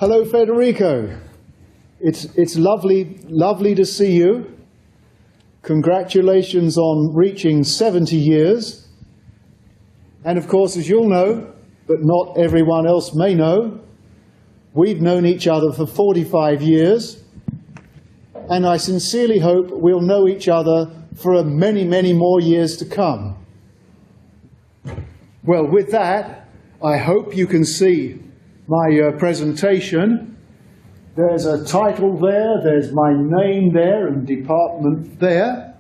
Hello, Federico. It's lovely to see you. Congratulations on reaching 70 years. And of course, as you'll know, but not everyone else may know, we've known each other for 45 years. And I sincerely hope we'll know each other for many, many more years to come. Well, with that, I hope you can see my presentation. There's a title there, there's my name there and department there.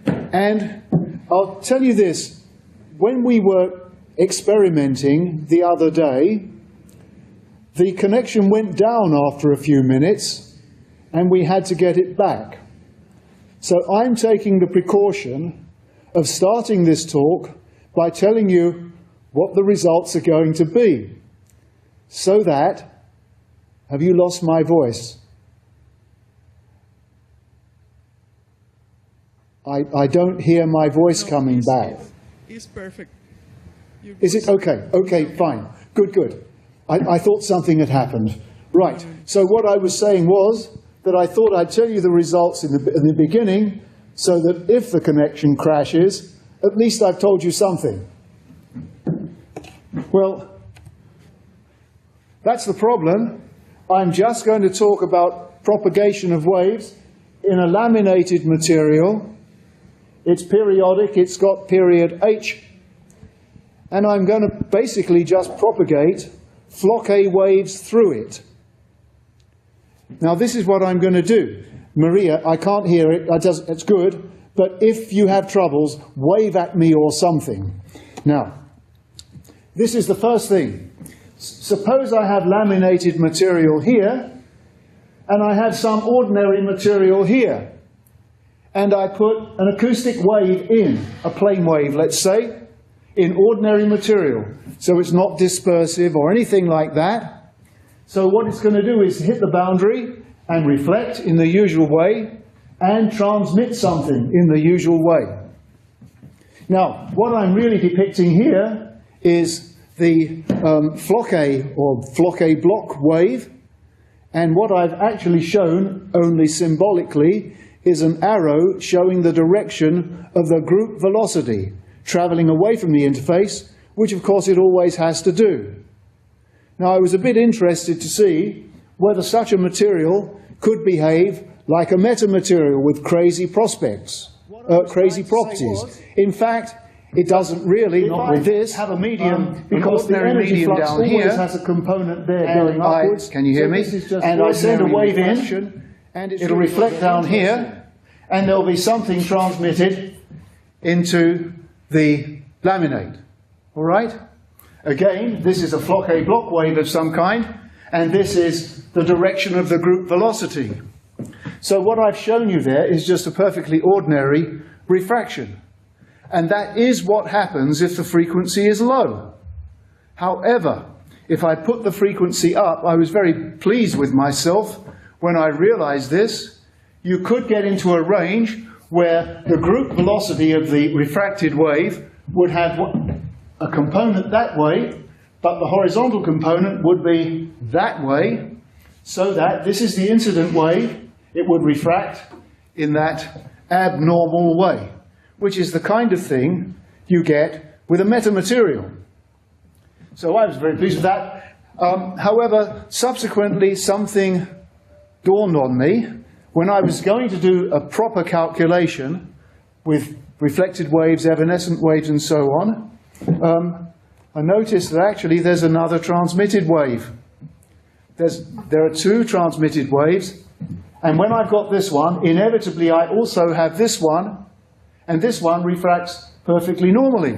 And I'll tell you this, when we were experimenting the other day, the connection went down after a few minutes and we had to get it back. So I'm taking the precaution of starting this talk by telling you what the results are going to be. So that, have you lost my voice? I don't hear my voice coming back. It's perfect. Is it okay? Okay, fine. Good, good. I thought something had happened. Right, so what I was saying was that I thought I'd tell you the results in the beginning so that if the connection crashes, at least I've told you something. Well, that's the problem. I'm just going to talk about propagation of waves in a laminated material. It's periodic, it's got period H. And I'm going to basically just propagate Floquet waves through it. Now this is what I'm going to do. Maria, I can't hear it, it's good, but if you have troubles, wave at me or something. Now, this is the first thing. Suppose I have laminated material here, and I have some ordinary material here. And I put an acoustic wave in, a plane wave, let's say, in ordinary material. So it's not dispersive or anything like that. So what it's going to do is hit the boundary and reflect in the usual way and transmit something in the usual way. Now, what I'm really depicting here is the Floquet or Floquet block wave. And what I've actually shown, only symbolically, is an arrow showing the direction of the group velocity, traveling away from the interface, which of course it always has to do. Now I was a bit interested to see whether such a material could behave like a metamaterial with crazy properties. In fact, it doesn't really, not with this, have a medium, because the energy flux always has a component there going upwards. Can you hear me? And I send a wave in, and it'll reflect down here, and there'll be something transmitted into the laminate. All right? Again, this is a Floquet block wave of some kind, and this is the direction of the group velocity. So what I've shown you there is just a perfectly ordinary refraction. And that is what happens if the frequency is low. However, if I put the frequency up, I was very pleased with myself when I realized this. You could get into a range where the group velocity of the refracted wave would have a component that way, but the horizontal component would be that way, so that this is the incident wave. It would refract in that abnormal way, which is the kind of thing you get with a metamaterial. So I was very pleased with that. However, subsequently something dawned on me when I was going to do a proper calculation with reflected waves, evanescent waves, and so on. I noticed that actually there's another transmitted wave. There are two transmitted waves, and when I've got this one, inevitably I also have this one, and this one refracts perfectly normally.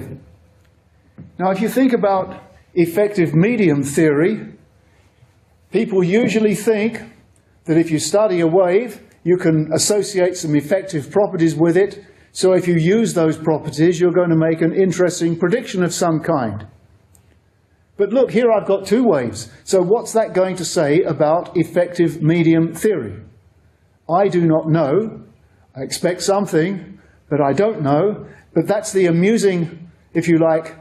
Now, if you think about effective medium theory, people usually think that if you study a wave, you can associate some effective properties with it. So if you use those properties, you're going to make an interesting prediction of some kind. But look, here I've got two waves. So what's that going to say about effective medium theory? I do not know. I expect something, but I don't know. But that's the amusing, if you like,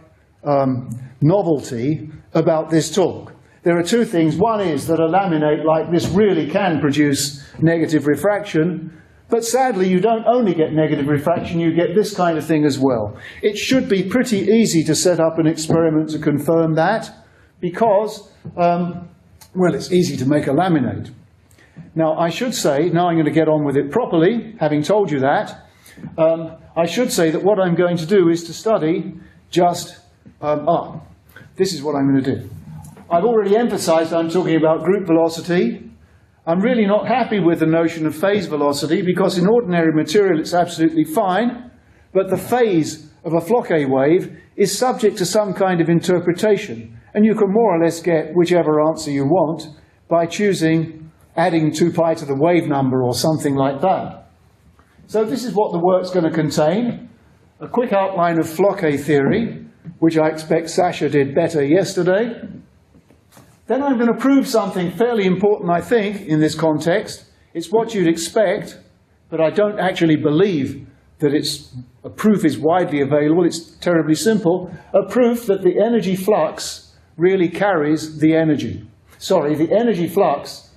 novelty about this talk. there are two things. One is that a laminate like this really can produce negative refraction, but sadly you don't only get negative refraction, you get this kind of thing as well. It should be pretty easy to set up an experiment to confirm that, because, well, it's easy to make a laminate. Now, I should say, now I'm going to get on with it properly, having told you that, I should say that what I'm going to do is to study just, this is what I'm going to do. I've already emphasized I'm talking about group velocity. I'm really not happy with the notion of phase velocity, because in ordinary material it's absolutely fine, but the phase of a Floquet wave is subject to some kind of interpretation, and you can more or less get whichever answer you want by choosing adding 2 pi to the wave number or something like that. So this is what the work's going to contain: a quick outline of Floquet theory, which I expect Sasha did better yesterday. Then I'm going to prove something fairly important, I think, in this context. It's what you'd expect, but I don't actually believe that a proof is widely available. It's terribly simple. A proof that the energy flux really carries the energy. Sorry, the energy flux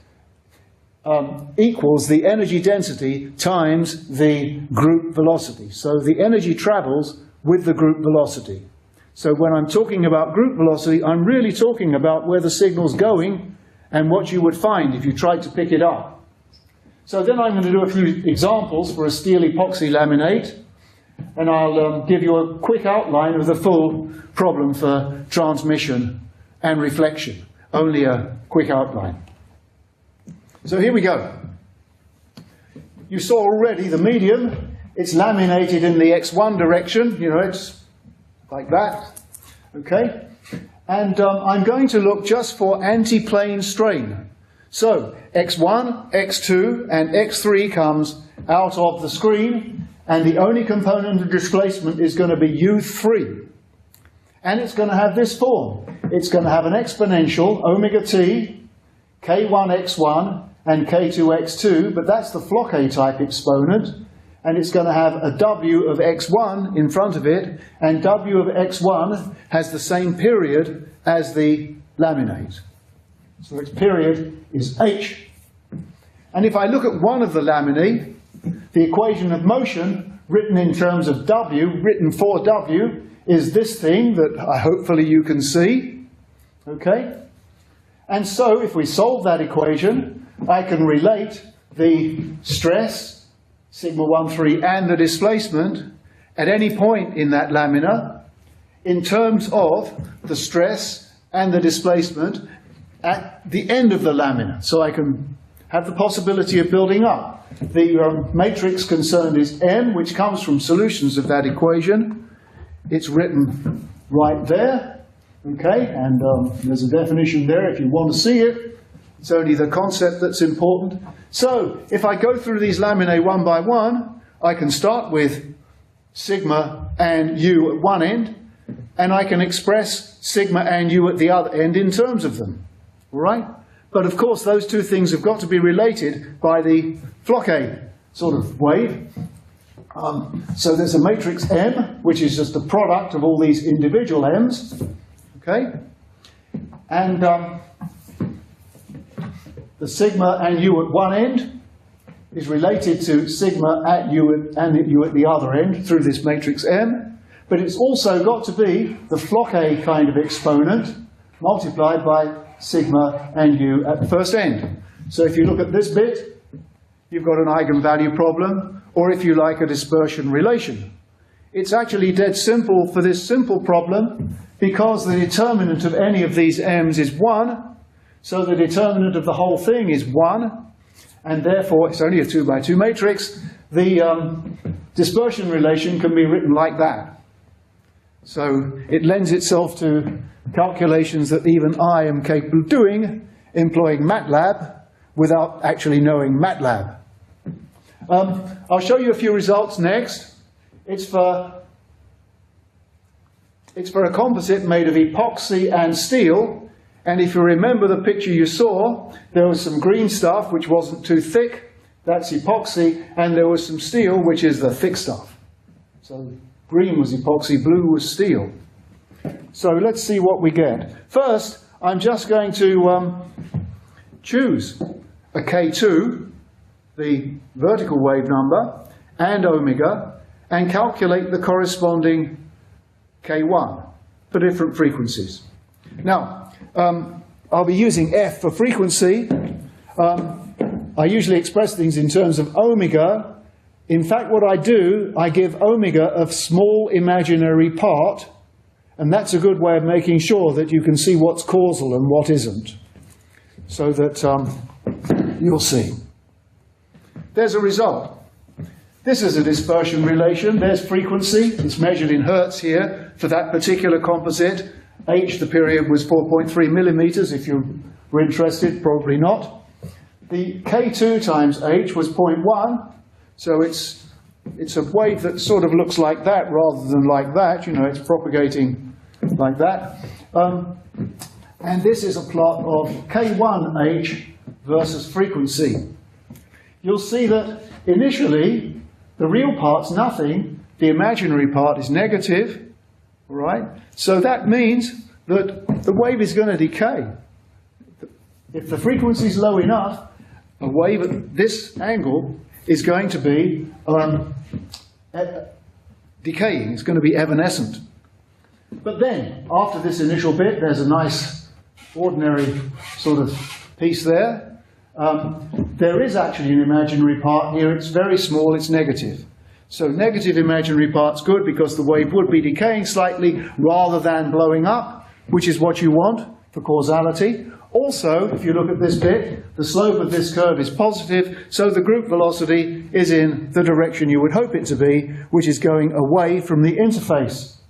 equals the energy density times the group velocity. So the energy travels with the group velocity. So when I'm talking about group velocity, I'm really talking about where the signal's going and what you would find if you tried to pick it up. So then I'm going to do a few examples for a steel epoxy laminate, and I'll give you a quick outline of the full problem for transmission and reflection. Only a quick outline. So here we go. You saw already the medium. It's laminated in the x1 direction. You know, it's like that, okay? And I'm going to look just for anti-plane strain. So x1, x2, and x3 comes out of the screen, and the only component of displacement is going to be u3. And it's going to have this form. It's going to have an exponential, omega t, k1x1, and k2x2, but that's the Floquet type exponent. And it's going to have a w of x1 in front of it, and w of x1 has the same period as the laminate. So its period is h. And if I look at one of the laminae, the equation of motion, written in terms of w, written for w, is this thing that hopefully you can see. Okay? And so if we solve that equation, I can relate the stress, sigma 1,3, and the displacement at any point in that lamina in terms of the stress and the displacement at the end of the lamina. So I can have the possibility of building up. The matrix concerned is M, which comes from solutions of that equation. It's written right there, okay, and there's a definition there if you want to see it. It's only the concept that's important. So, if I go through these laminae one by one, I can start with sigma and u at one end, and I can express sigma and u at the other end in terms of them. All right? But of course, those two things have got to be related by the Floquet sort of wave. So there's a matrix M, which is just a product of all these individual M's. Okay? And the sigma and u at one end is related to sigma at u and u at the other end through this matrix M, but it's also got to be the Floquet kind of exponent multiplied by sigma and u at the first end. So if you look at this bit, you've got an eigenvalue problem, or if you like, a dispersion relation. It's actually dead simple for this simple problem, because the determinant of any of these m's is 1, so the determinant of the whole thing is 1, and therefore it's only a 2 by 2 matrix. The dispersion relation can be written like that. So it lends itself to calculations that even I am capable of doing, employing MATLAB, without actually knowing MATLAB. I'll show you a few results next. It's for a composite made of epoxy and steel. And if you remember the picture you saw, there was some green stuff which wasn't too thick. That's epoxy. And there was some steel, which is the thick stuff. So green was epoxy, blue was steel. So let's see what we get. First, I'm just going to choose a K2, the vertical wave number, and omega, and calculate the corresponding K1 for different frequencies. Now, I'll be using F for frequency. I usually express things in terms of omega. In fact, what I do, I give omega a small imaginary part, and that's a good way of making sure that you can see what's causal and what isn't, so that you'll see. There's a result. This is a dispersion relation. There's frequency. It's measured in hertz here for that particular composite. H, the period was 4.3 millimeters. If you were interested, probably not. The K2 times H was 0.1. So it's a wave that sort of looks like that rather than like that. You know, it's propagating like that. And this is a plot of K1H versus frequency. You'll see that initially the real part's nothing, the imaginary part is negative, all right? So that means that the wave is going to decay. If the frequency is low enough, a wave at this angle is going to be decaying, it's going to be evanescent. But then, after this initial bit, there's a nice ordinary sort of piece there. There is actually an imaginary part here. It's very small, it's negative. So negative imaginary part's good because the wave would be decaying slightly rather than blowing up, which is what you want for causality. Also, if you look at this bit, the slope of this curve is positive, so the group velocity is in the direction you would hope it to be, which is going away from the interface.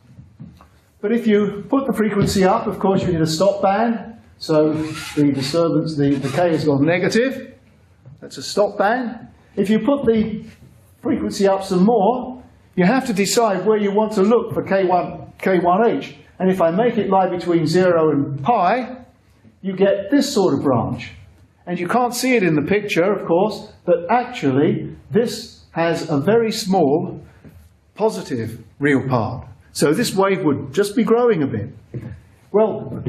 But if you put the frequency up, of course you need a stop band. So the disturbance, the decay has gone negative. That's a stop band. If you put the frequency up some more, you have to decide where you want to look for K1H. And if I make it lie between 0 and pi, you get this sort of branch. And you can't see it in the picture, of course, but actually this has a very small positive real part. So this wave would just be growing a bit. Well,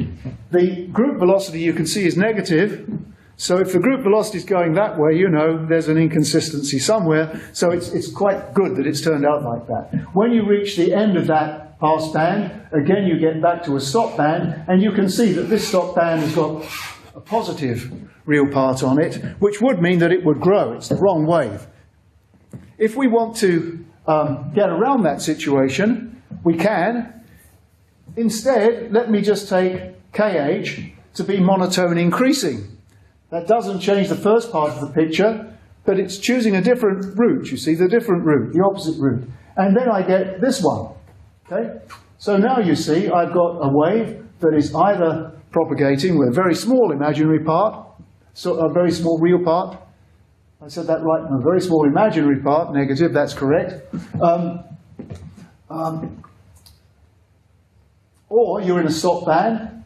the group velocity you can see is negative, so if the group velocity is going that way, you know there's an inconsistency somewhere, so it's quite good that it's turned out like that. When you reach the end of that pass band, again you get back to a stop band, and you can see that this stop band has got a positive real part on it, which would mean that it would grow. It's the wrong wave. If we want to get around that situation, we can. Instead, let me just take KH to be monotone increasing. That doesn't change the first part of the picture, but it's choosing a different route. You see, the different route, the opposite route. And then I get this one. Okay? So now you see I've got a wave that is either propagating with a very small imaginary part, so a very small real part. I said that right, a very small imaginary part, negative, that's correct. Or you're in a stop band,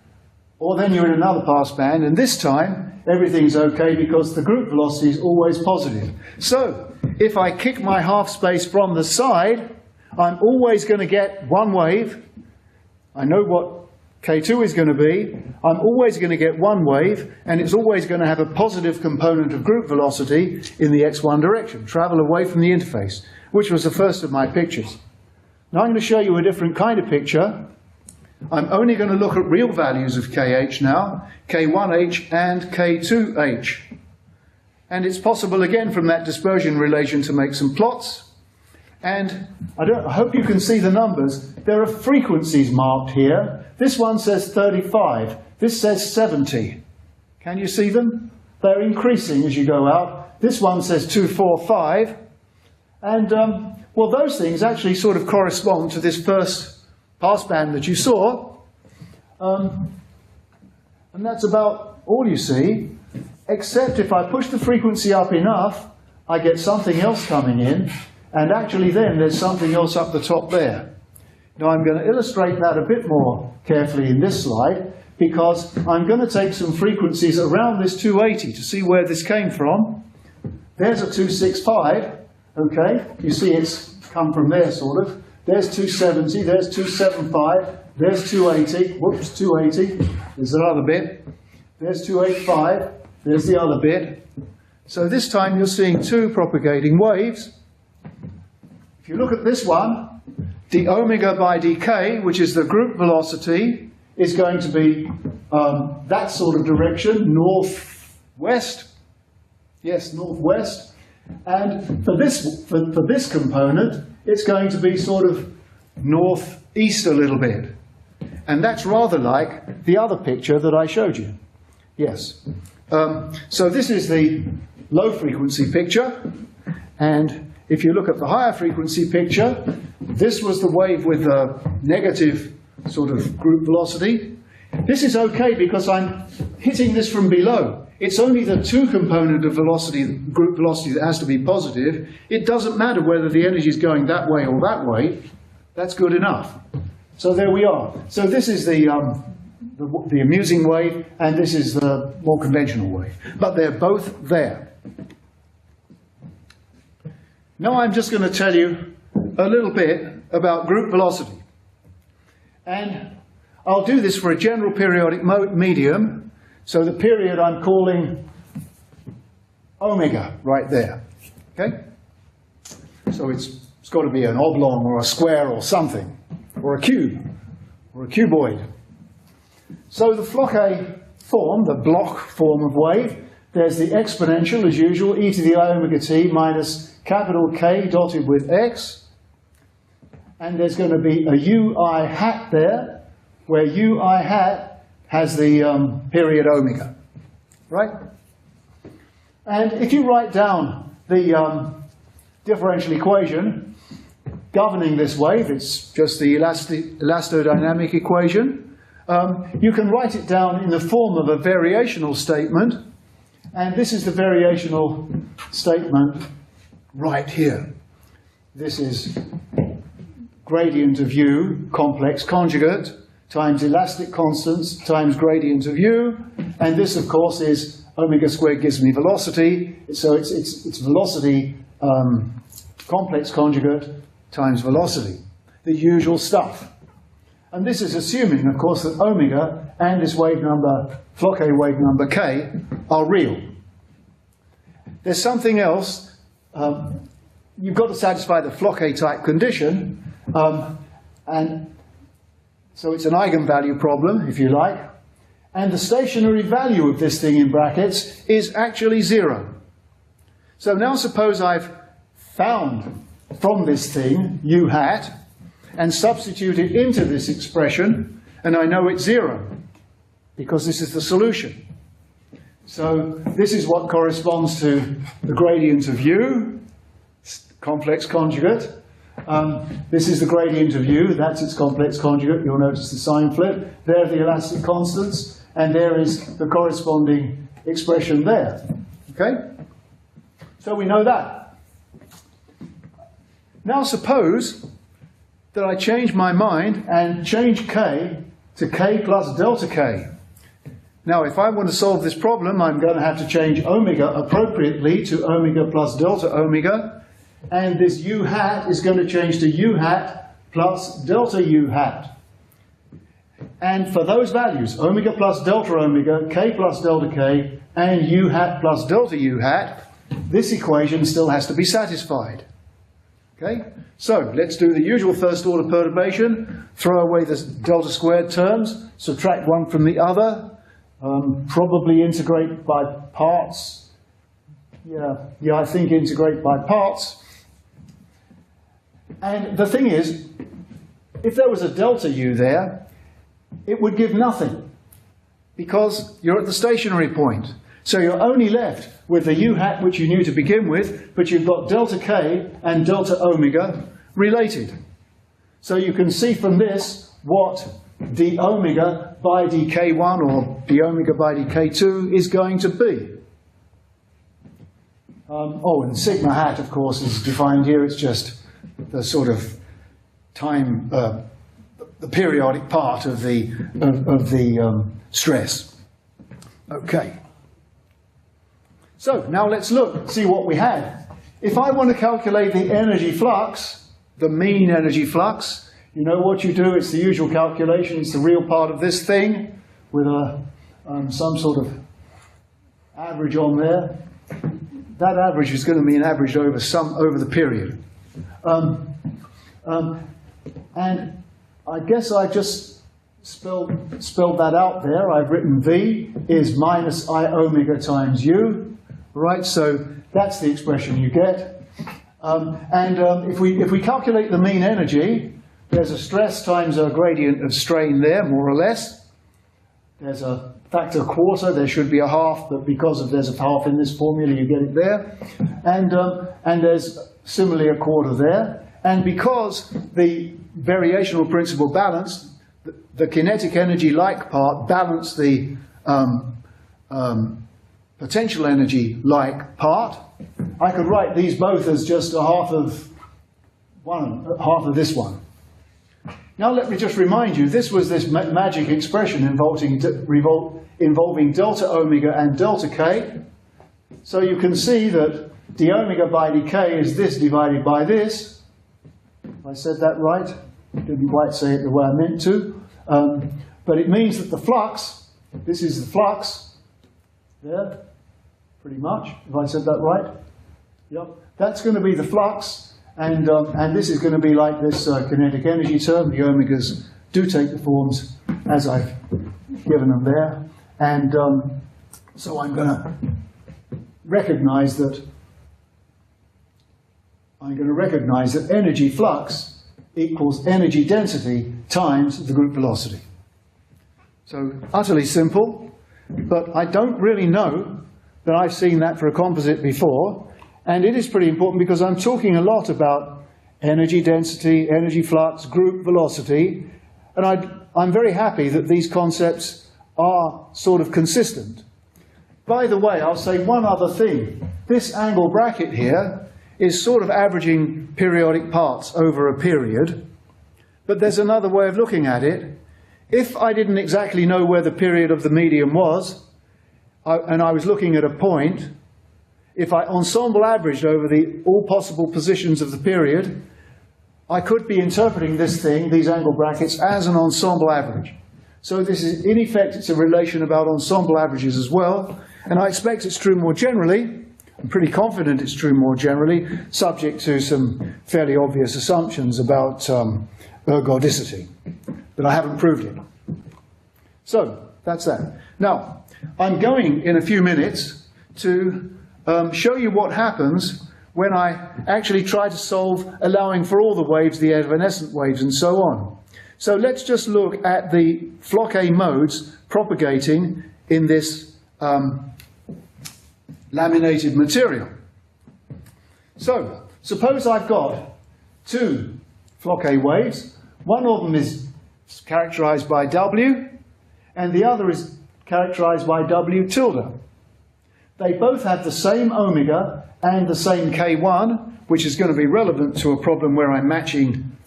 or then you're in another pass band, and this time everything's okay because the group velocity is always positive. So if I kick my half space from the side, I'm always going to get one wave. I know what K2 is going to be. I'm always going to get one wave, and it's always going to have a positive component of group velocity in the x1 direction, travel away from the interface, which was the first of my pictures. Now I'm going to show you a different kind of picture. I'm only going to look at real values of KH now, K1H and K2H. And it's possible again from that dispersion relation to make some plots. And I hope you can see the numbers. There are frequencies marked here. This one says 35. This says 70. Can you see them? They're increasing as you go out. This one says 245. And, well, those things actually sort of correspond to this first passband that you saw, and that's about all you see, except if I push the frequency up enough, I get something else coming in, and actually then there's something else up the top there. Now I'm going to illustrate that a bit more carefully in this slide, because I'm going to take some frequencies around this 280 to see where this came from. There's a 265, okay, you see it's come from there sort of. There's 270, there's 275, There's 280. Whoops, 280. There's another bit. There's 285. There's the other bit. So this time you're seeing two propagating waves. If you look at this one, the omega by dk, which is the group velocity, is going to be that sort of direction, northwest. Yes, northwest. And for this component, it's going to be sort of northeast a little bit. And that's rather like the other picture that I showed you. Yes. So this is the low frequency picture. And if you look at the higher frequency picture, this was the wave with the negative sort of group velocity. This is okay because I'm hitting this from below. It's only the two component of velocity, group velocity, that has to be positive. It doesn't matter whether the energy is going that way or that way. That's good enough. So there we are. So this is the amusing wave, and this is the more conventional wave. But they're both there. Now I'm just going to tell you a little bit about group velocity. And I'll do this for a general periodic medium. So the period I'm calling omega right there. Okay? So it's got to be an oblong or a square or something, or a cube, or a cuboid. So the Floquet form, the block form of wave, there's the exponential as usual, e to the I omega t minus capital K dotted with x. And there's going to be a ui hat there, where ui hat has the period omega, right? And if you write down the differential equation governing this wave, it's just the elastodynamic equation, you can write it down in the form of a variational statement, and this is the variational statement right here. This is gradient of u, complex conjugate, times elastic constants times gradient of u, and this, of course, is omega squared gives me velocity, so it's velocity complex conjugate times velocity, the usual stuff. And this is assuming, of course, that omega and this wave number, Floquet wave number k, are real. There's something else. You've got to satisfy the Floquet type condition, and so it's an eigenvalue problem, if you like. And the stationary value of this thing in brackets is actually 0. So now suppose I've found from this thing, u hat, and substitute it into this expression, and I know it's 0, because this is the solution. So this is what corresponds to the gradient of u, complex conjugate. This is the gradient of u, that's its complex conjugate. You'll notice the sign flip. There are the elastic constants, and there is the corresponding expression there. Okay? So we know that. Now suppose that I change my mind and change k to k plus delta k. Now if I want to solve this problem, I'm going to have to change omega appropriately to omega plus delta omega. And this u hat is going to change to u hat plus delta u hat. And for those values, omega plus delta omega, k plus delta k, and u hat plus delta u hat, this equation still has to be satisfied. Okay? So let's do the usual first order perturbation. Throw away the delta squared terms, subtract one from the other, probably integrate by parts. Yeah, I think integrate by parts. And the thing is, if there was a delta u there, it would give nothing, because you're at the stationary point. So you're only left with the u hat which you knew to begin with, but you've got delta k and delta omega related. So you can see from this what d omega by dk1 or d omega by dk2 is going to be. And sigma hat, of course, is defined here. It's just the sort of time, the periodic part of the stress. Okay. So now let's look, see what we had. If I want to calculate the energy flux, the mean energy flux, you know what you do, it's the usual calculation, it's the real part of this thing with some sort of average on there. That average is going to be an average over the period. And I guess I just spelled that out there. I've written V is minus I omega times U, right? So that's the expression you get. If we calculate the mean energy, there's a stress times a gradient of strain there, more or less. There's a factor quarter, there should be a half, but because there's a half in this formula, you get it there. And there's similarly a quarter there. And because the variational principle balanced, the kinetic energy-like part balanced the potential energy-like part, I could write these both as just a half of this one. Now let me just remind you, this was this magic expression involving delta omega and delta k. So you can see that d omega by dk is this divided by this. If I said that right, didn't quite say it the way I meant to. But it means that the flux, this is the flux, there, pretty much, if I said that right. Yep, that's going to be the flux. And this is going to be like this kinetic energy term. The omegas do take the forms as I've given them there. And so I'm going to recognize that energy flux equals energy density times the group velocity. So utterly simple, but I don't really know that I've seen that for a composite before. And it is pretty important because I'm talking a lot about energy density, energy flux, group velocity, and I'm very happy that these concepts are sort of consistent. By the way, I'll say one other thing. This angle bracket here is sort of averaging periodic parts over a period, but there's another way of looking at it. If I didn't exactly know where the period of the medium was, and I was looking at a point, if I ensemble averaged over all possible positions of the period, I could be interpreting this thing, these angle brackets, as an ensemble average. So this is, in effect, it's a relation about ensemble averages as well. And I expect it's true more generally. I'm pretty confident it's true more generally, subject to some fairly obvious assumptions about ergodicity. But I haven't proved it. So that's that. Now, I'm going in a few minutes to show you what happens when I actually try to solve allowing for all the waves, the evanescent waves, and so on. So let's just look at the Floquet modes propagating in this laminated material. So suppose I've got two Floquet waves. One of them is characterized by W, and the other is characterized by W tilde. They both have the same omega and the same K1, which is going to be relevant to a problem where I'm matching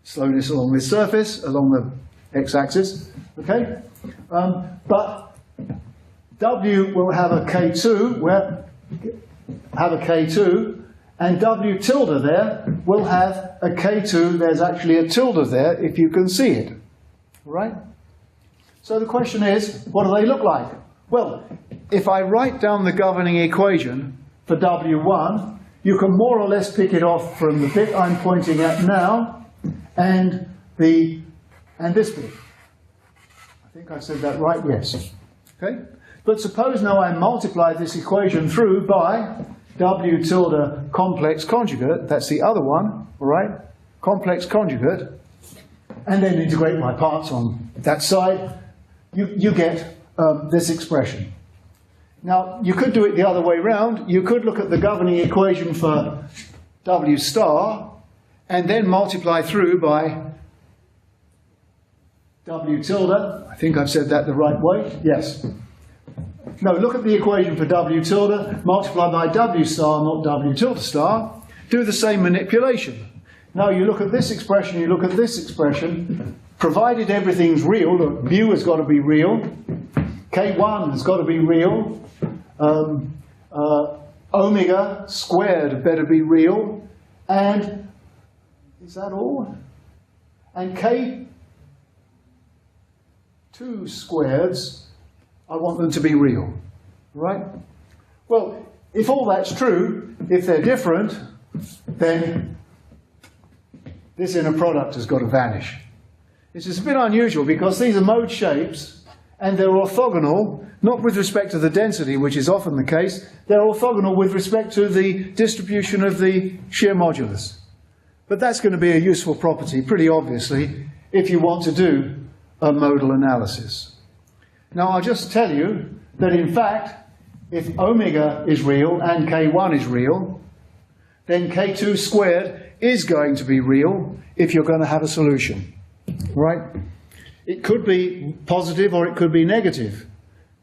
slowness along this surface, along the x-axis. Okay? But W will have a K2, and W tilde there will have a K2. There's actually a tilde there, if you can see it. All right? So the question is, what do they look like? Well, if I write down the governing equation for W1, you can more or less pick it off from the bit I'm pointing at now and this bit. I think I said that right, yes. Okay? But suppose now I multiply this equation through by W tilde complex conjugate, that's the other one, all right? Complex conjugate, and then integrate my parts on that side, you get this expression. Now, you could do it the other way around. You could look at the governing equation for W star and then multiply through by W tilde. I think I've said that the right way. Yes. No, look at the equation for W tilde, multiply by W star, not W tilde star. Do the same manipulation. Now you look at this expression, you look at this expression. Provided everything's real, look, mu has got to be real. K1 has got to be real. Omega squared better be real. And is that all? And K2 squareds, I want them to be real, right? Well, if all that's true, if they're different, then this inner product has got to vanish. This is a bit unusual because these are mode shapes and they're orthogonal, not with respect to the density, which is often the case, they're orthogonal with respect to the distribution of the shear modulus. But that's going to be a useful property, pretty obviously, if you want to do a modal analysis. Now, I'll just tell you that, in fact, if omega is real and K1 is real, then K2 squared is going to be real if you're going to have a solution, right? It could be positive or it could be negative,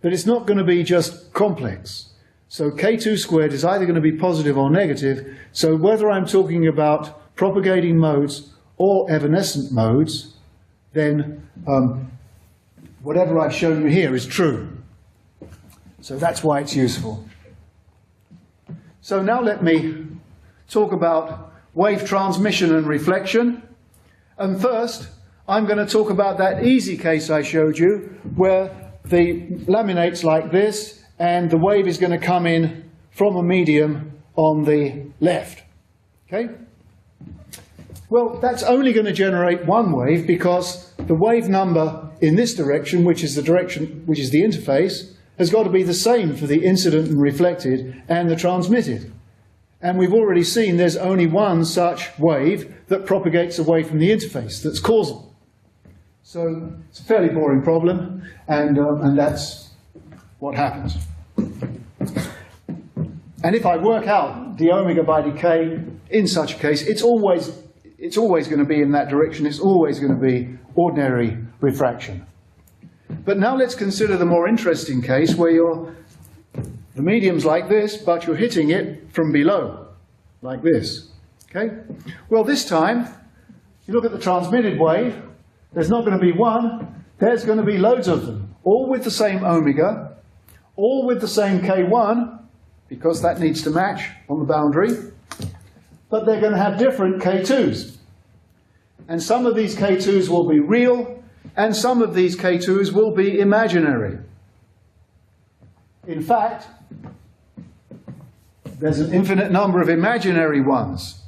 but it's not going to be just complex. So K2 squared is either going to be positive or negative, so whether I'm talking about propagating modes or evanescent modes, then whatever I've shown you here is true. So that's why it's useful. So now let me talk about wave transmission and reflection. And first, I'm going to talk about that easy case I showed you, where the laminate's like this, and the wave is going to come in from a medium on the left. Okay? Well, that's only going to generate one wave because the wave number in this direction, which is the interface, has got to be the same for the incident and reflected and the transmitted. And we've already seen there's only one such wave that propagates away from the interface, that's causal. So it's a fairly boring problem, and that's what happens. And if I work out the omega by decay in such a case, it's always going to be in that direction. It's always going to be ordinary refraction. But now let's consider the more interesting case where the medium's like this, but you're hitting it from below, like this. Okay? Well, this time, you look at the transmitted wave, there's not going to be one, there's going to be loads of them, all with the same omega, all with the same K1, because that needs to match on the boundary, but they're going to have different K2s. And some of these K2s will be real, and some of these K2s will be imaginary. In fact, there's an infinite number of imaginary ones,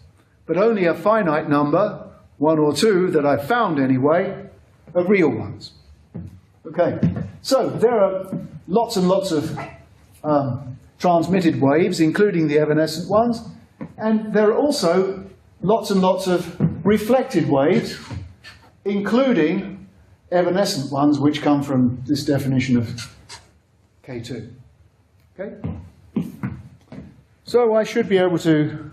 but only a finite number, one or two that I've found anyway, of real ones. Okay, so there are lots and lots of transmitted waves, including the evanescent ones, and there are also lots and lots of reflected waves, including evanescent ones, which come from this definition of K2. Okay? So I should be able to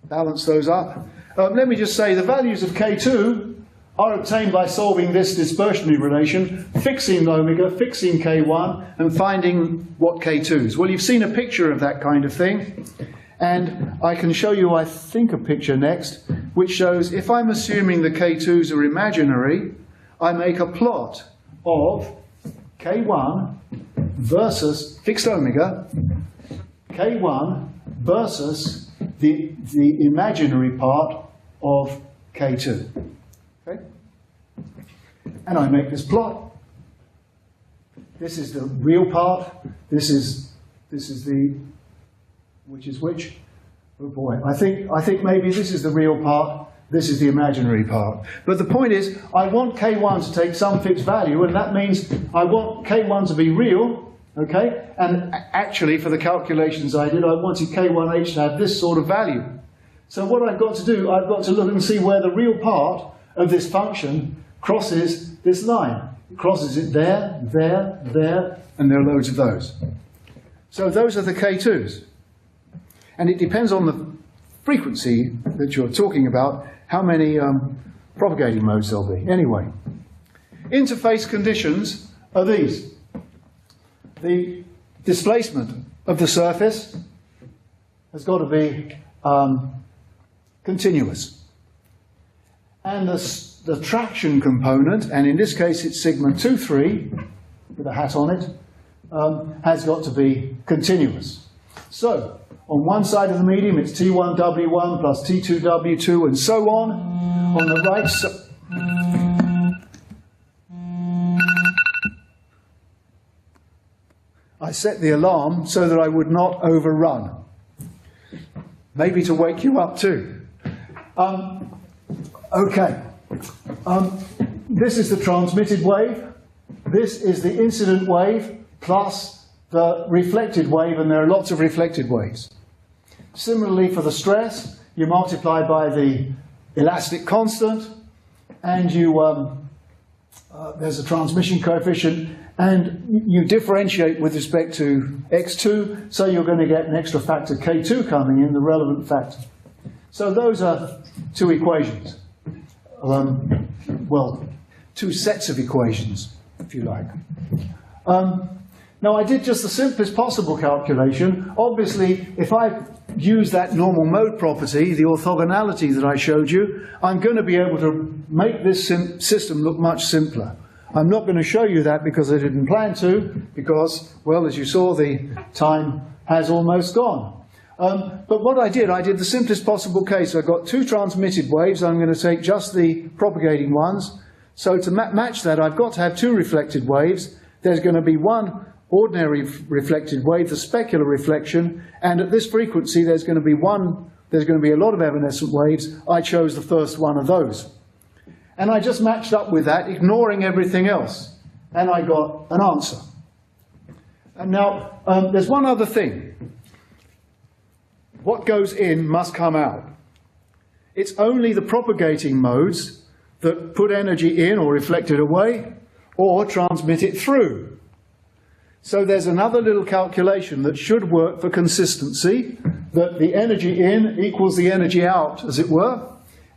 balance those up. Let me just say the values of K2 are obtained by solving this dispersionary relation, fixing omega, fixing K1, and finding what K2s. Well, you've seen a picture of that kind of thing, and I can show you, I think, a picture next, which shows if I'm assuming the K2s are imaginary, I make a plot of K1 versus fixed omega, K1 versus the imaginary part of K2. Okay? And I make this plot. This is the real part. This is the, which is which? Oh boy, I think maybe this is the real part. This is the imaginary part. But the point is, I want K1 to take some fixed value, and that means I want K1 to be real, okay? And actually, for the calculations I did, I wanted K1H to have this sort of value. So what I've got to do, I've got to look and see where the real part of this function crosses this line. It crosses it there, there, there, and there are loads of those. So those are the K2s. And it depends on the frequency that you're talking about, how many propagating modes there'll be. Anyway, interface conditions are these. The displacement of the surface has got to be continuous. And the traction component, and in this case it's sigma 2,3, with a hat on it, has got to be continuous. So, on one side of the medium it's T1W1 plus T2W2 and so on. on the right side. I set the alarm so that I would not overrun. Maybe to wake you up too. Okay. This is the transmitted wave. This is the incident wave plus the reflected wave, and there are lots of reflected waves. Similarly, for the stress, you multiply by the elastic constant, and there's a transmission coefficient, and you differentiate with respect to x2, so you're going to get an extra factor k2 coming in, the relevant factor. So those are two equations. Well, two sets of equations, if you like. Now, I did just the simplest possible calculation. Obviously, if I use that normal mode property, the orthogonality that I showed you, I'm going to be able to make this system look much simpler. I'm not going to show you that because I didn't plan to, because, well, as you saw, the time has almost gone. But what I did the simplest possible case. I got two transmitted waves. I'm going to take just the propagating ones. So to match that, I've got to have two reflected waves. There's going to be one ordinary reflected wave, the specular reflection, and at this frequency there's going to be a lot of evanescent waves. I chose the first one of those. And I just matched up with that, ignoring everything else. And I got an answer. And now, there's one other thing. What goes in must come out. It's only the propagating modes that put energy in or reflect it away or transmit it through. So there's another little calculation that should work for consistency, that the energy in equals the energy out, as it were.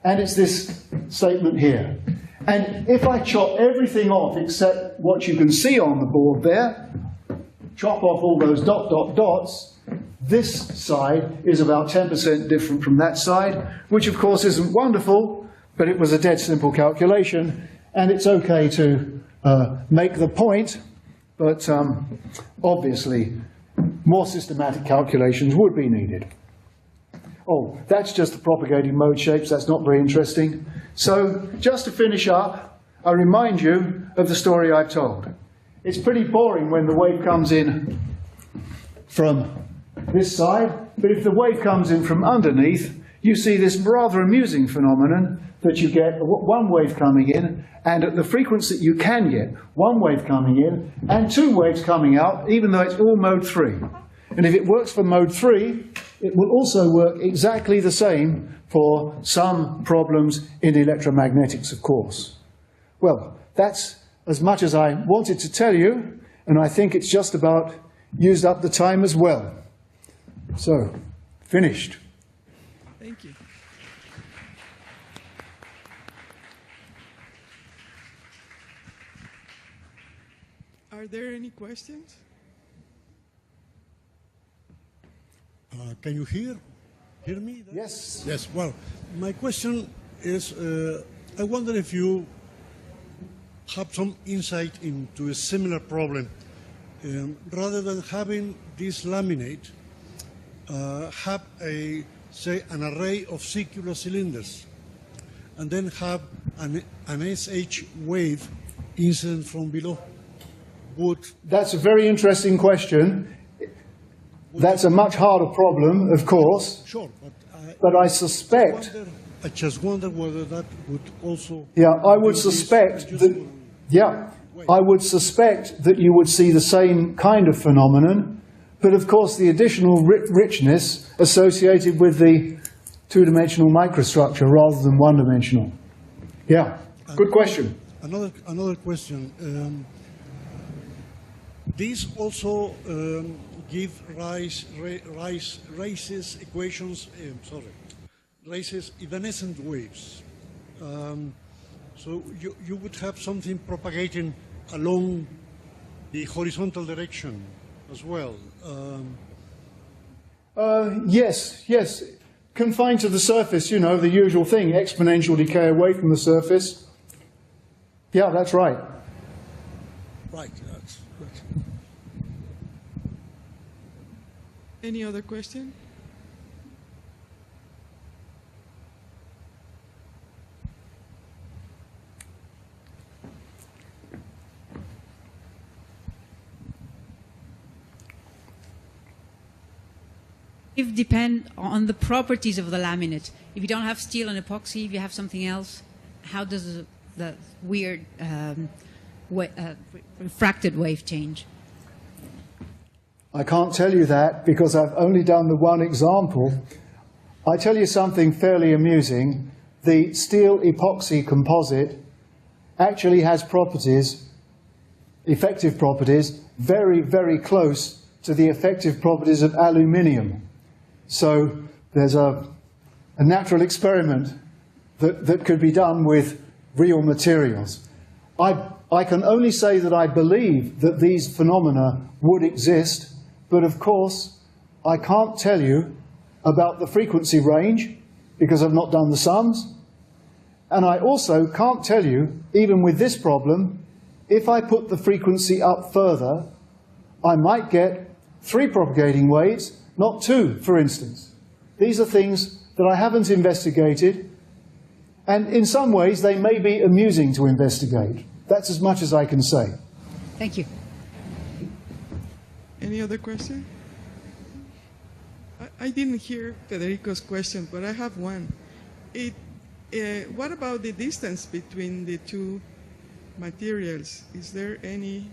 And it's this statement here. And if I chop everything off except what you can see on the board there, chop off all those dots, this side is about 10% different from that side, which of course isn't wonderful, but it was a dead simple calculation, and it's okay to make the point, but obviously more systematic calculations would be needed. Oh, that's just the propagating mode shapes. That's not very interesting. So just to finish up, I remind you of the story I've told. It's pretty boring when the wave comes in from this side, but if the wave comes in from underneath, you see this rather amusing phenomenon that you get one wave coming in, and at the frequency that you can get, one wave coming in, and two waves coming out, even though it's all mode 3. And if it works for mode 3, it will also work exactly the same for some problems in electromagnetics, of course. Well, that's as much as I wanted to tell you, and I think it's just about used up the time as well. So, finished. Thank you. Are there any questions? Can you hear me? Yes. Yes. Well, my question is, I wonder if you have some insight into a similar problem. Rather than having this laminate, have say an array of circular cylinders, and then have an SH wave incident from below. That's a very interesting question. That's a much harder problem, of course. Sure, but I suspect. I just wonder whether that would also. Yeah, I would suspect that. Yeah, I would suspect that you would see the same kind of phenomenon, but of course the additional richness associated with the two-dimensional microstructure rather than one-dimensional. Yeah, good question. Another question. These also give raises evanescent waves. So you would have something propagating along the horizontal direction as well. Yes. Confined to the surface, you know, the usual thing, exponential decay away from the surface. Yeah, that's right. Right, that's right. Any other question? It depends on the properties of the laminate. If you don't have steel and epoxy, if you have something else, how does the weird refracted wave change? I can't tell you that because I've only done the one example. I tell you something fairly amusing. The steel epoxy composite actually has properties, effective properties, very, very close to the effective properties of aluminium. So there's a natural experiment that could be done with real materials. I can only say that I believe that these phenomena would exist, but of course I can't tell you about the frequency range because I've not done the sums. And I also can't tell you, even with this problem, if I put the frequency up further, I might get 3 propagating waves, not 2, for instance. These are things that I haven't investigated, and in some ways they may be amusing to investigate. That's as much as I can say. Thank you. Any other question? I didn't hear Federico's question, but I have one. What about the distance between the two materials? Is there any?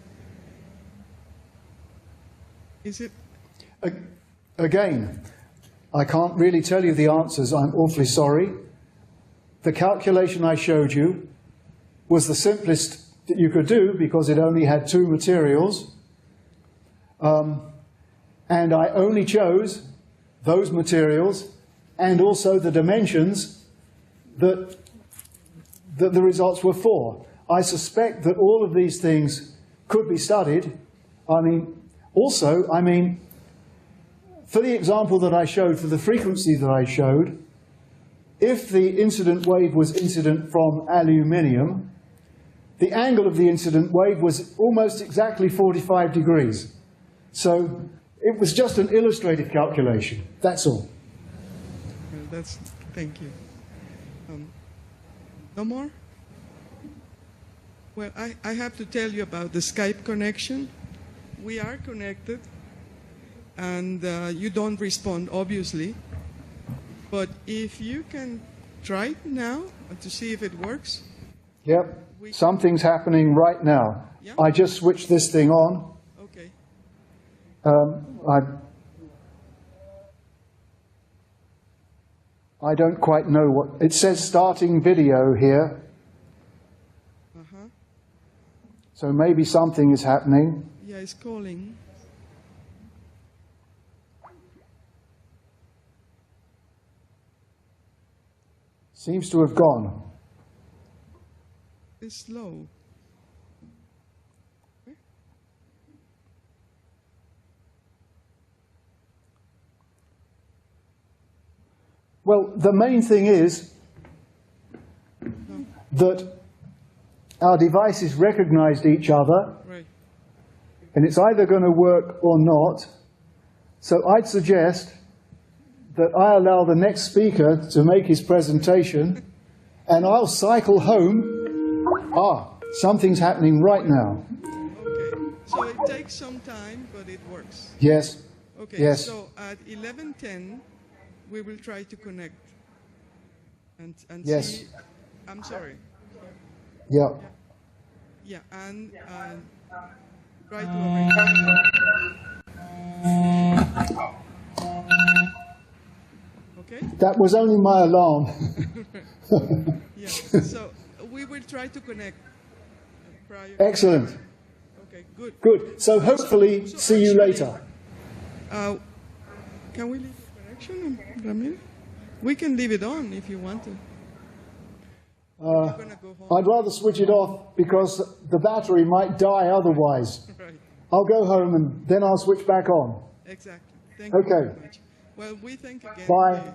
Is it? Again, I can't really tell you the answers. I'm awfully sorry. The calculation I showed you was the simplest that you could do because it only had 2 materials. And I only chose those materials and also the dimensions that the results were for. I suspect that all of these things could be studied. I mean, for the example that I showed, for the frequency that I showed, if the incident wave was incident from aluminium, the angle of the incident wave was almost exactly 45 degrees. So it was just an illustrative calculation. That's all. Well, thank you. No more? Well, I have to tell you about the Skype connection. We are connected, and you don't respond, obviously. But if you can try it now to see if it works. Yep, something's happening right now. Yeah? I just switched this thing on. Okay. I don't quite know what... It says starting video here. Uh-huh. So maybe something is happening. Yeah, it's calling. Seems to have gone. It's slow. Well, the main thing is that our devices recognized each other, Right. and it's either going to work or not. So I'd suggest that I allow the next speaker to make his presentation, and I'll cycle home. Something's happening right now. Okay. So it takes some time, but it works. Yes. Okay. Yes. So at 11:10, we will try to connect. And Yes. see. I'm sorry. Yeah. Yeah, and try to arrange. Okay? That was only my alarm. Yeah. So we will try to connect prior. Excellent. Okay, good. Good. So hopefully see you later. Can we leave the connection, Ramiro? We can leave it on if you want to. You're gonna go home. I'd rather switch it off because the battery might die otherwise. Right. I'll go home and then I'll switch back on. Exactly. Thank you Okay. very much. Well, we thank again Bye.